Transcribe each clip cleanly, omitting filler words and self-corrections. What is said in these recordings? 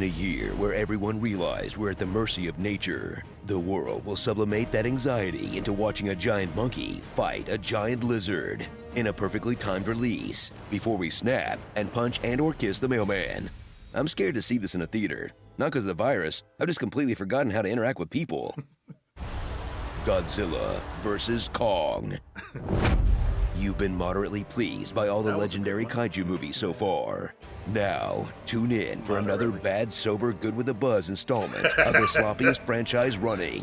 In a year where everyone realized we're at the mercy of nature, the world will sublimate that anxiety into watching a giant monkey fight a giant lizard in a perfectly timed release before we snap and punch and or kiss the mailman. I'm scared to see this in a theater. Not because of the virus, I've just completely forgotten how to interact with people. Godzilla vs. Kong. You've been moderately pleased by all the legendary kaiju movies so far. Now, tune in for another bad, sober, good with a buzz installment of the sloppiest franchise running,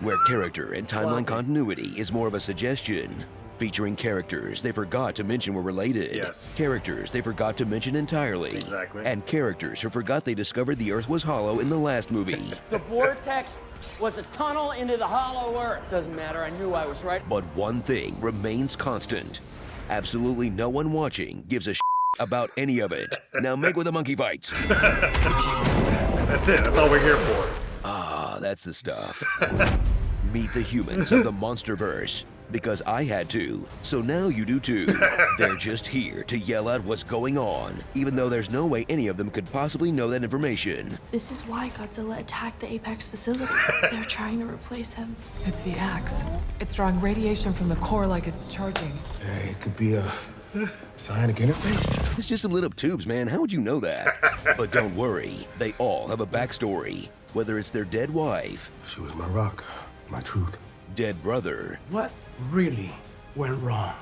where character and timeline continuity is more of a suggestion. Featuring characters they forgot to mention were related. Yes. Characters they forgot to mention entirely. Exactly. And characters who forgot they discovered the Earth was hollow in the last movie. The vortex was a tunnel into the hollow Earth. Doesn't matter, I knew I was right. But one thing remains constant. Absolutely no one watching gives a about any of it. Now make with the monkey fights. That's it. That's all we're here for. Ah, that's the stuff. Meet the humans of the Monsterverse. Because I had to, so now you do too. They're just here to yell out what's going on, even though there's no way any of them could possibly know that information. This is why Godzilla attacked the Apex facility. They're trying to replace him. It's the axe. It's drawing radiation from the core like it's charging. Hey, it could be a psionic interface. It's just some lit up tubes, man. How would you know that? But don't worry, they all have a backstory. Whether it's their dead wife, She was my rock, my truth. dead brother, What really went wrong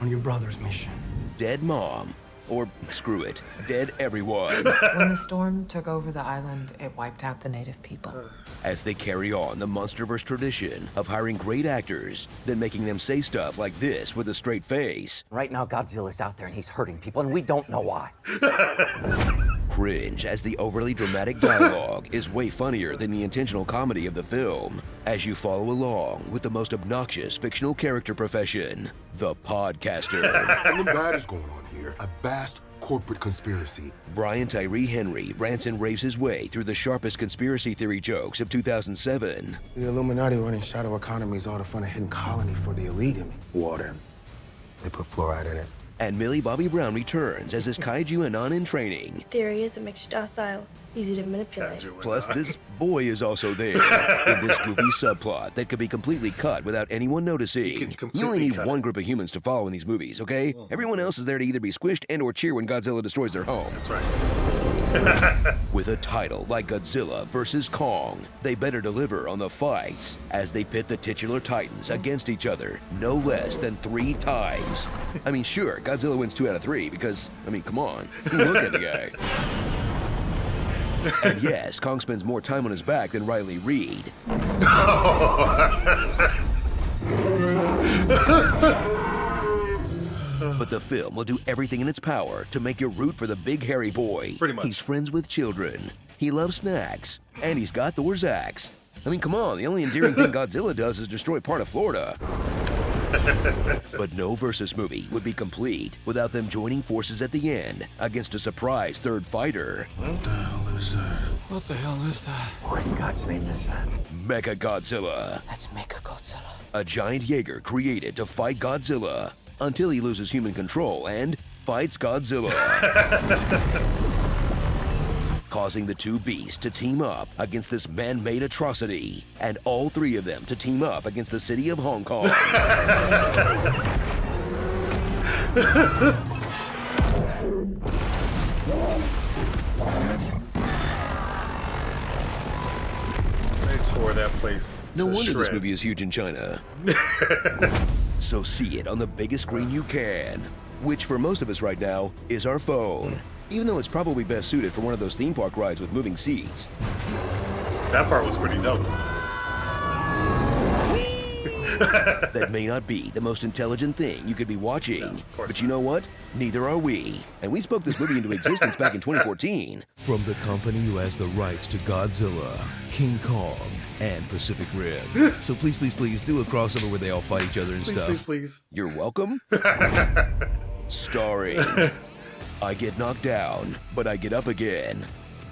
on your brother's mission? dead mom, or screw it, dead everyone. When the storm took over the island, it wiped out the native people. As they carry on the Monsterverse tradition of hiring great actors, then making them say stuff like this with a straight face. Right now, Godzilla's out there and he's hurting people, and we don't know why. Cringe as the overly dramatic dialogue is way funnier than the intentional comedy of the film, as you follow along with the most obnoxious fictional character profession, the podcaster. Something bad is going on here. A vast corporate conspiracy. Brian Tyree Henry rants and raves his way through the sharpest conspiracy theory jokes of 2007. The Illuminati running shadow economies all to fund a hidden colony for the elite in water. They put fluoride in it. And Millie Bobby Brown returns as his kaiju anon in training. Theory is it makes you docile, easy to manipulate. Plus, this boy is also there in this goofy subplot that could be completely cut without anyone noticing. You only need one group of humans to follow in these movies, okay? Everyone else is there to either be squished and or cheer when Godzilla destroys their home. That's right. With a title like Godzilla vs. Kong, they better deliver on the fights as they pit the titular titans against each other no less than 3 times. I mean, sure, Godzilla wins 2 out of 3 because, I mean, come on, look at the guy. And yes, Kong spends more time on his back than Riley Reid. But the film will do everything in its power to make you root for the big hairy boy. Pretty much. He's friends with children. He loves snacks. And he's got Thor's axe. I mean, come on, the only endearing thing Godzilla does is destroy part of Florida. But no Versus movie would be complete without them joining forces at the end against a surprise third fighter. What the hell is that? What the hell is that? What in God's name is that? Mecha Godzilla. That's Mecha Godzilla. A giant Jaeger created to fight Godzilla until he loses human control and fights Godzilla. Causing the two beasts to team up against this man-made atrocity, and all 3 of them to team up against the city of Hong Kong. They tore that place No to wonder shreds. this movie is huge in China. So see it on the biggest screen you can, which for most of us right now is our phone. Even though it's probably best suited for one of those theme park rides with moving seats. That part was pretty dope. That may not be the most intelligent thing you could be watching, No, of course but you know what? Neither are we. And we spoke this movie into existence back in 2014. From the company who has the rights to Godzilla, King Kong, and Pacific Rim. So please, please, please do a crossover where they all fight each other and Please, stuff. please, please. You're welcome. Starring I get knocked down, but I get up again.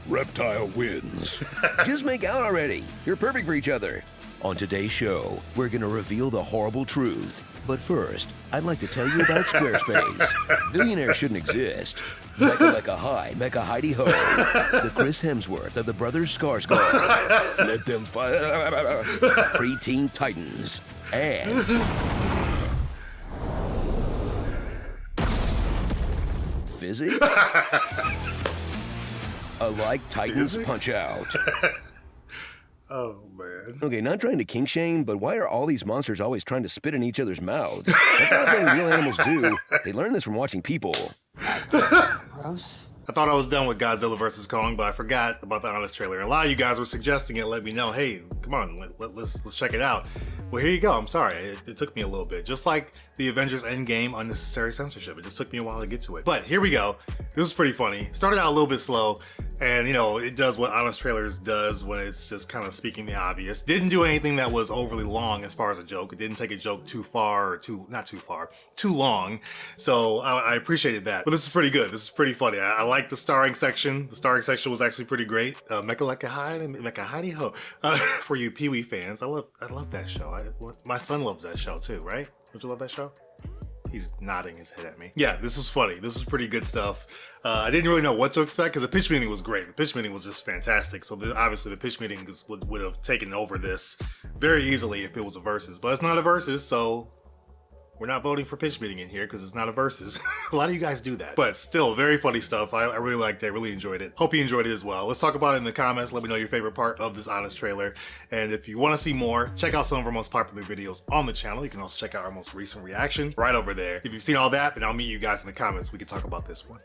Reptile wins. Just make out already. You're perfect for each other. On today's show, we're gonna reveal the horrible truth. But first, I'd like to tell you about Squarespace. Billionaires shouldn't exist. Mecca hi, Mecca Heidi ho. The Chris Hemsworth of the Brothers Skarsgård. Let them fight. Preteen Titans. And physics? Like Titans Physics? Punch Out. Oh, man. Okay, not trying to kink shame, but why are all these monsters always trying to spit in each other's mouths? That's not something real animals do. They learn this from watching people. Gross. I thought I was done with Godzilla vs. Kong, but I forgot about the Honest trailer. And a lot of you guys were suggesting it, let me know, hey, come on, let's check it out. Well, here you go. I'm sorry. It took me a little bit. Just like the Avengers Endgame unnecessary censorship. It just took me a while to get to it. But here we go. This was pretty funny. Started out a little bit slow. And, you know, it does what Honest Trailers does when it's just kind of speaking the obvious. Didn't do anything that was overly long as far as a joke. It didn't take a joke too far or too long. So I appreciated that. But this is pretty good. This is pretty funny. I like the starring section. The starring section was actually pretty great. Mecca Heidi ho. For you Pee-wee fans, I love that show. My son loves that show too, right? Don't you love that show? He's nodding his head at me. Yeah, this was funny. This was pretty good stuff. I didn't really know what to expect because the pitch meeting was great. The pitch meeting was just fantastic. So obviously the pitch meeting would have taken over this very easily if it was a versus. But it's not a versus, so we're not voting for pitch meeting in here because it's not a versus. A lot of you guys do that. But still, very funny stuff. I really liked it. I really enjoyed it. Hope you enjoyed it as well. Let's talk about it in the comments. Let me know your favorite part of this Honest trailer. And if you want to see more, check out some of our most popular videos on the channel. You can also check out our most recent reaction right over there. If you've seen all that, then I'll meet you guys in the comments. We can talk about this one.